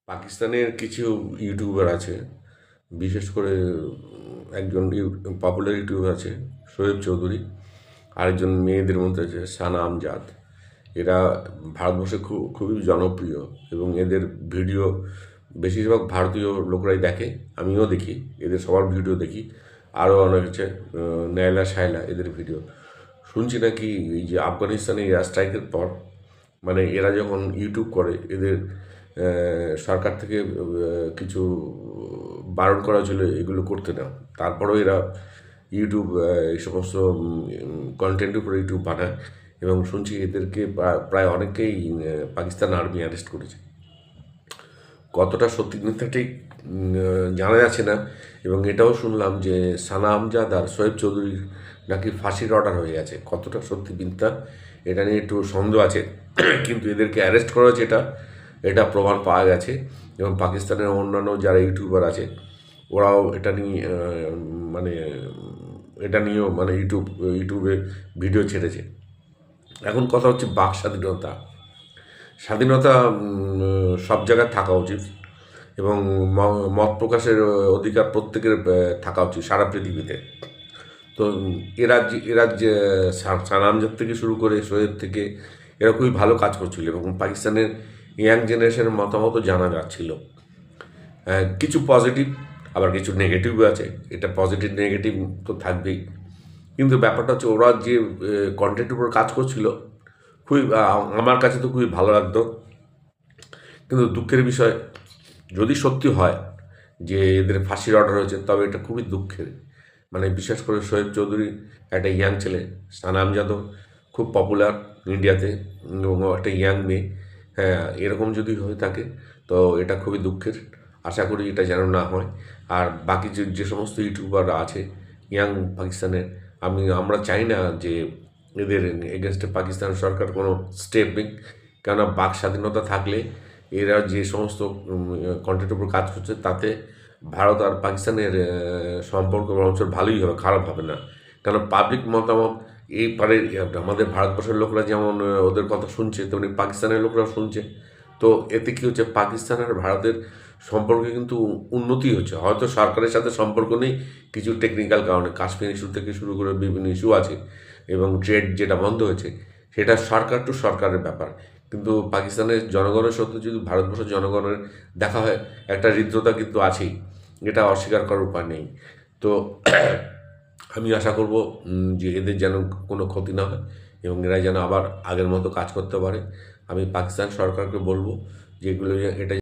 পাকিস্তানের কিছু ইউটিউবার আছে, বিশেষ করে একজন পপুলার ইউটিউবার আছে শোয়েব চৌধুরী, আরেকজন মেয়েদের মধ্যে আছে সানা আমজাদ। এরা ভারতবর্ষে খুবই জনপ্রিয় এবং এদের ভিডিও বেশিরভাগ ভারতীয় লোকরাই দেখে, আমিও দেখি, এদের সবার ভিডিও দেখি। আরও অনেক আছে, নায়লা শায়লা, এদের ভিডিও শুনছি নাকি এই যে আফগানিস্তানে এয়ার স্ট্রাইকের পর, মানে এরা যখন ইউটিউব করে এদের সরকার থেকে কিছু বারণ করা হয়েছিল এগুলো করতে না, তারপরেও এরা ইউটিউব এই সমস্ত কন্টেন্টের উপরে ইউটিউব বানায় এবং শুনছি এদেরকে প্রায় অনেকেই পাকিস্তান আর্মি অ্যারেস্ট করেছে। কতটা সত্যি মিথ্যা ঠিক জানা যাচ্ছে না। এবং এটাও শুনলাম যে সানা আমজাদ আর শোয়েব চৌধুরীর নাকি ফাঁসির অর্ডার হয়ে গেছে। কতটা সত্যি মিথ্যা এটা নিয়ে একটু সন্দেহ আছে, কিন্তু এদেরকে অ্যারেস্ট করা হয়েছে, এটা প্রমাণ পাওয়া গেছে। এবং পাকিস্তানের অন্যান্য যারা ইউটিউবার আছে ওরাও এটা নিয়ে মানে এটা নিয়েও মানে ইউটিউবে ভিডিও ছেড়েছে। এখন কথা হচ্ছে বাক স্বাধীনতা। স্বাধীনতা সব জায়গায় থাকা উচিত এবং মত প্রকাশের অধিকার প্রত্যেকের থাকা উচিত সারা পৃথিবীতে। তো এরা যে সানা আমজাদ থেকে শুরু করে শোয়েব থেকে এরা খুবই ভালো কাজ করছিল এবং পাকিস্তানের ইয়াং জেনারেশনের মতামতও জানা যাচ্ছিল। কিছু পজিটিভ আবার কিছু নেগেটিভও আছে, এটা পজিটিভ নেগেটিভ তো থাকবেই। কিন্তু ব্যাপারটা হচ্ছে ওরা যে কন্টেন্টের উপর কাজ করছিল খুবই, আমার কাছে তো খুবই ভালো লাগতো। কিন্তু দুঃখের বিষয়, যদি সত্যি হয় যে এদের ফাঁসির অর্ডার হয়েছে তবে এটা খুবই দুঃখের। মানে বিশেষ করে শোয়েব চৌধুরী একটা ইয়াং ছেলে, সানা আমজাদও খুব পপুলার ইন্ডিয়াতে, একটা ইয়াং মেয়ে। হ্যাঁ, এরকম যদি হয়ে থাকে তো এটা খুবই দুঃখের। আশা করি এটা যেন না হয়। আর বাকি যে সমস্ত ইউটিউবার আছে ইয়াং পাকিস্তানের, আমরা চাই না যে এদের এগেনস্টে পাকিস্তান সরকার কোনো স্টেপ নিক। কেননা বাক স্বাধীনতা থাকলে এরা যে সমস্ত কন্টেন্টের উপর কাজ করছে তাতে ভারত আর পাকিস্তানের সম্পর্ক বরঞ্চ ভালোই হবে, খারাপ হবে না। কেন পাবলিক মতামত এই পারে, আমাদের ভারতবর্ষের লোকরা যেমন ওদের কথা শুনছে তেমনি পাকিস্তানের লোকরাও শুনছে। তো এতে কী হচ্ছে, পাকিস্তান আর ভারতের সম্পর্কে কিন্তু উন্নতি হচ্ছে। হয়তো সরকারের সাথে সম্পর্ক নেই কিছু টেকনিক্যাল কারণে, কাশ্মীর ইস্যু থেকে শুরু করে বিভিন্ন ইস্যু আছে এবং ট্রেড যেটা বন্ধ হয়েছে সেটা সরকার টু সরকারের ব্যাপার। কিন্তু পাকিস্তানের জনগণের সাথে যদি ভারতবর্ষের জনগণের দেখা হয়, একটা হৃদ্রতা কিন্তু আছেই, এটা অস্বীকার করার উপায় নেই। তো আমি আশা করব যে এদের যেন কোনো ক্ষতি না হয় এবং এরা যেন আবার আগের মতো কাজ করতে পারে। আমি পাকিস্তান সরকারকে বলবো যে এটা